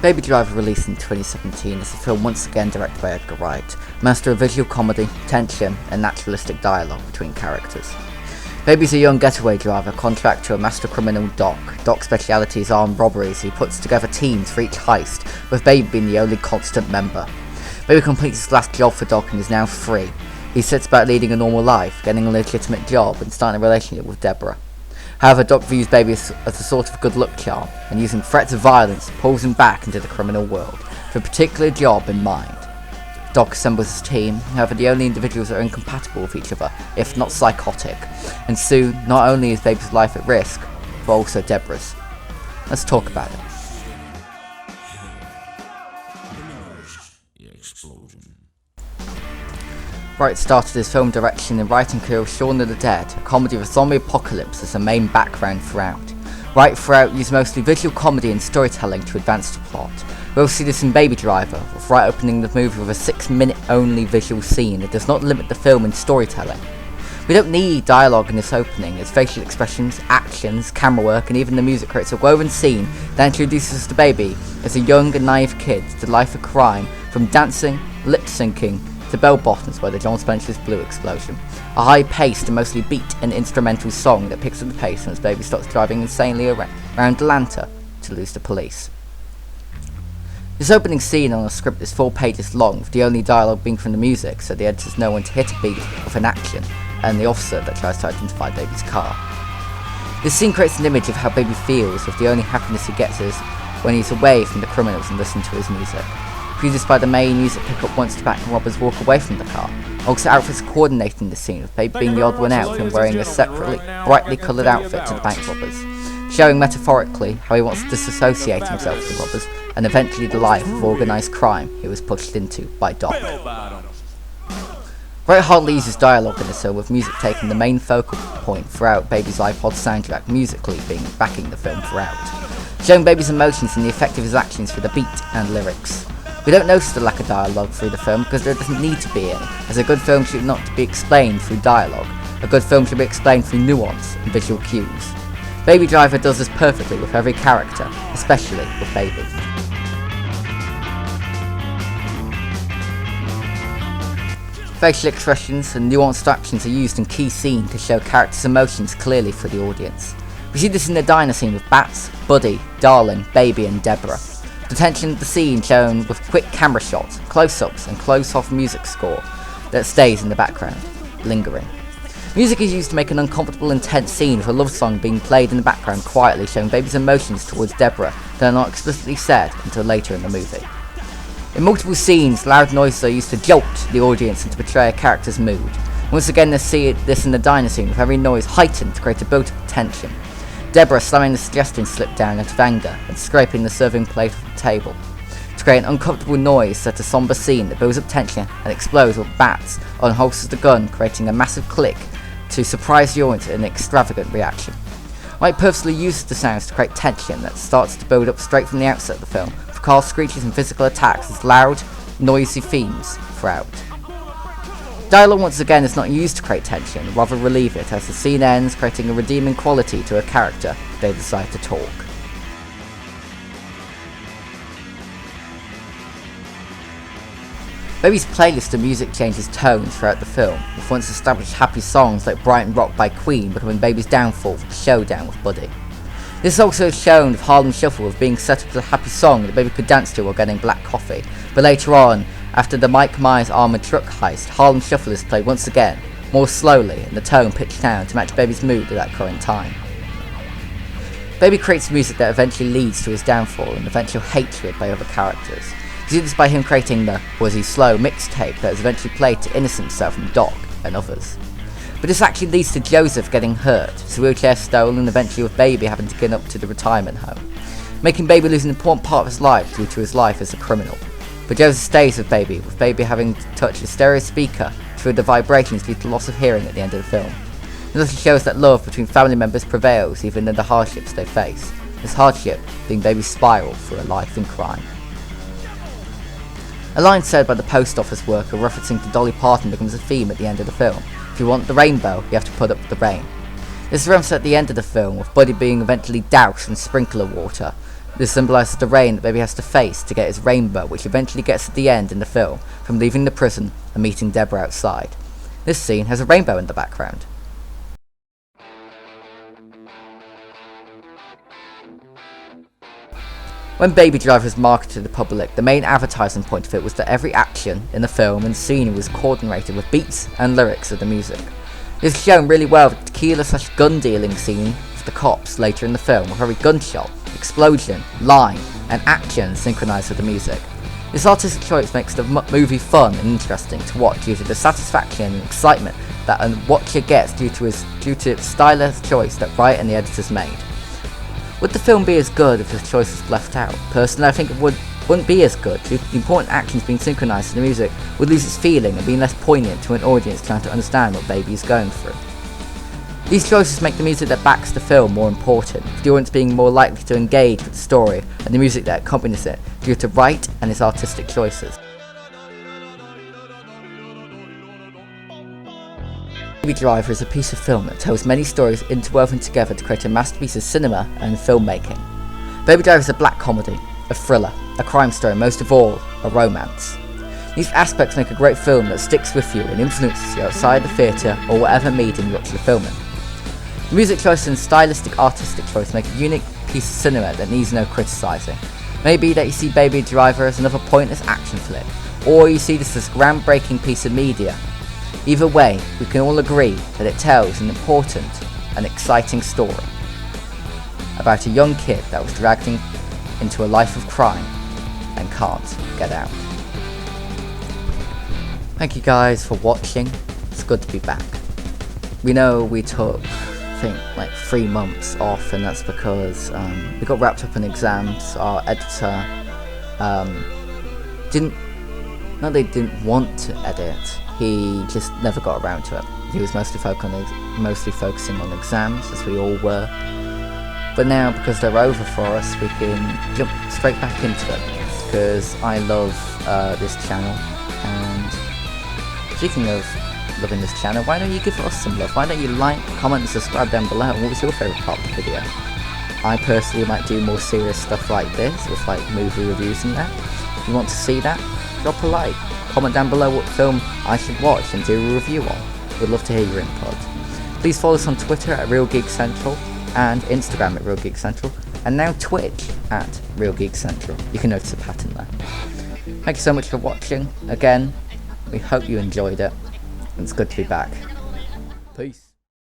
Baby Driver released in 2017 is a film once again directed by Edgar Wright, master of visual comedy, tension and naturalistic dialogue between characters. Baby's a young getaway driver, contract to a master criminal Doc. Doc's speciality is armed robberies. He puts together teams for each heist, with Baby being the only constant member. Baby completes his last job for Doc and is now free. He sets about leading a normal life, getting a legitimate job and starting a relationship with Deborah. However, Doc views Baby as a sort of good luck charm, and using threats of violence pulls him back into the criminal world, with a particular job in mind. Doc assembles his team, however the only individuals are incompatible with each other, if not psychotic, and soon not only is Baby's life at risk, but also Deborah's. Let's talk about it. Wright started his film direction and writing career with Shaun of the Dead, a comedy of a zombie apocalypse as the main background throughout. Wright throughout used mostly visual comedy and storytelling to advance the plot. We'll see this in Baby Driver, with Wright opening the movie with a 6-minute only visual scene that does not limit the film in storytelling. We don't need dialogue in this opening, as facial expressions, actions, camera work and even the music creates a woven scene that introduces us to Baby as a young and naive kid to the life of crime, from dancing, lip-syncing, to Bell Bottoms by the John Spencer's Blue Explosion, a high-paced and mostly beat and instrumental song that picks up the pace as Baby starts driving insanely around Atlanta to lose the police. This opening scene on a script is 4 pages long, with the only dialogue being from the music, so the editors know when to hit a beat with an action, and the officer that tries to identify Baby's car. This scene creates an image of how Baby feels, with the only happiness he gets is when he's away from the criminals and listening to his music. Produced by the main music pickup once the bank robbers walk away from the car. Also, outfits coordinating the scene, with Baby being the odd one out and wearing a separately brightly coloured outfit to the bank robbers, showing metaphorically how he wants to disassociate himself from the robbers and eventually the life of organised crime he was pushed into by Doc. Wright hardly uses dialogue in this film, with music taking the main focal point throughout Baby's iPod soundtrack, musically backing the film throughout, showing Baby's emotions and the effect of his actions through the beat and lyrics. We don't notice the lack of dialogue through the film because there doesn't need to be any, as a good film should not be explained through dialogue. A good film should be explained through nuance and visual cues. Baby Driver does this perfectly with every character, especially with Baby. Facial expressions and nuanced actions are used in key scenes to show characters' emotions clearly for the audience. We see this in the diner scene with Bats, Buddy, Darling, Baby and Deborah. The tension of the scene shown with quick camera shots, close-ups and close-off music score that stays in the background, lingering. Music is used to make an uncomfortable, intense scene with a love song being played in the background quietly, showing Baby's emotions towards Deborah that are not explicitly said until later in the movie. In multiple scenes, loud noises are used to jolt the audience and to portray a character's mood. Once again, let's see this in the diner scene, with every noise heightened to create a built-up tension. Deborah slamming the suggestion slip down out of anger and scraping the serving plate off the table. To create an uncomfortable noise set a somber scene that builds up tension and explodes with Bats unholsters the gun, creating a massive click to surprise the audience in an extravagant reaction. Wright purposely uses the sounds to create tension that starts to build up straight from the outset of the film, with car screeches and physical attacks as loud, noisy themes throughout. Dialogue once again is not used to create tension, rather relieve it, as the scene ends, creating a redeeming quality to a character they decide to talk. Baby's playlist of music changes tone throughout the film, with once established happy songs like Brighton Rock by Queen becoming Baby's downfall for the showdown with Buddy. This is also shown with Harlem Shuffle with being set up as a happy song that Baby could dance to while getting black coffee, but later on, after the Mike Myers armoured truck heist, Harlem Shuffle is played once again, more slowly and the tone pitched down to match Baby's mood at that current time. Baby creates music that eventually leads to his downfall and eventual hatred by other characters. You see this by him creating the Was He Slow mixtape that is eventually played to innocent himself from Doc and others. But this actually leads to Joseph getting hurt, his wheelchair stolen and eventually with Baby having to get up to the retirement home, making Baby lose an important part of his life due to his life as a criminal. But Joseph stays with Baby having to touch the stereo speaker through the vibrations due to loss of hearing at the end of the film. It also shows that love between family members prevails even in the hardships they face, this hardship being Baby's spiral through a life in crime. A line said by the post office worker referencing to Dolly Parton becomes a theme at the end of the film. If you want the rainbow, you have to put up the rain. This is referenced at the end of the film, with Buddy being eventually doused in sprinkler water, This symbolises the rain that Baby has to face to get his rainbow, which eventually gets to the end in the film, from leaving the prison and meeting Deborah outside. This scene has a rainbow in the background. When Baby Driver was marketed to the public, the main advertising point of it was that every action in the film and scene was coordinated with beats and lyrics of the music. This is shown really well with the tequila/gun dealing scene of the cops later in the film, with every gunshot, explosion, line, and action synchronised with the music. This artistic choice makes the movie fun and interesting to watch due to the satisfaction and excitement that a watcher gets due to its stylistic choice that Wright and the editors made. Would the film be as good if this choice was left out? Personally, I think it wouldn't be as good due to the important actions being synchronised to the music would lose its feeling and being less poignant to an audience trying to understand what Baby is going through. These choices make the music that backs the film more important, with the audience being more likely to engage with the story and the music that accompanies it due to Wright and his artistic choices. Baby Driver is a piece of film that tells many stories interwoven together to create a masterpiece of cinema and filmmaking. Baby Driver is a black comedy, a thriller, a crime story, and most of all, a romance. These aspects make a great film that sticks with you and influences you outside the theatre or whatever medium you watch the film in. The music choice and stylistic artistic choice make a unique piece of cinema that needs no criticising. Maybe that you see Baby Driver as another pointless action flick, or you see this as a groundbreaking piece of media. Either way, we can all agree that it tells an important and exciting story about a young kid that was dragged into a life of crime and can't get out. Thank you guys for watching. It's good to be back. We know we took, I think, like 3 months off, and that's because we got wrapped up in exams. Our editor didn't want to edit. He just never got around to it. He was mostly focusing on exams, as we all were. But now, because they're over for us, we can jump straight back into it. Because I love this channel, and speaking of loving this channel, why don't you give us some love? Why don't you like, comment, and subscribe down below? What was your favourite part of the video? I personally might do more serious stuff like this, with like movie reviews and that. If you want to see that, drop a like. Comment down below what film I should watch and do a review on. We'd love to hear your input. Please follow us on Twitter at Real Geek Central and Instagram at Real Geek Central, and now Twitch at Real Geek Central. You can notice a pattern there. Thank you so much for watching. Again, we hope you enjoyed it. It's good to be back. Peace.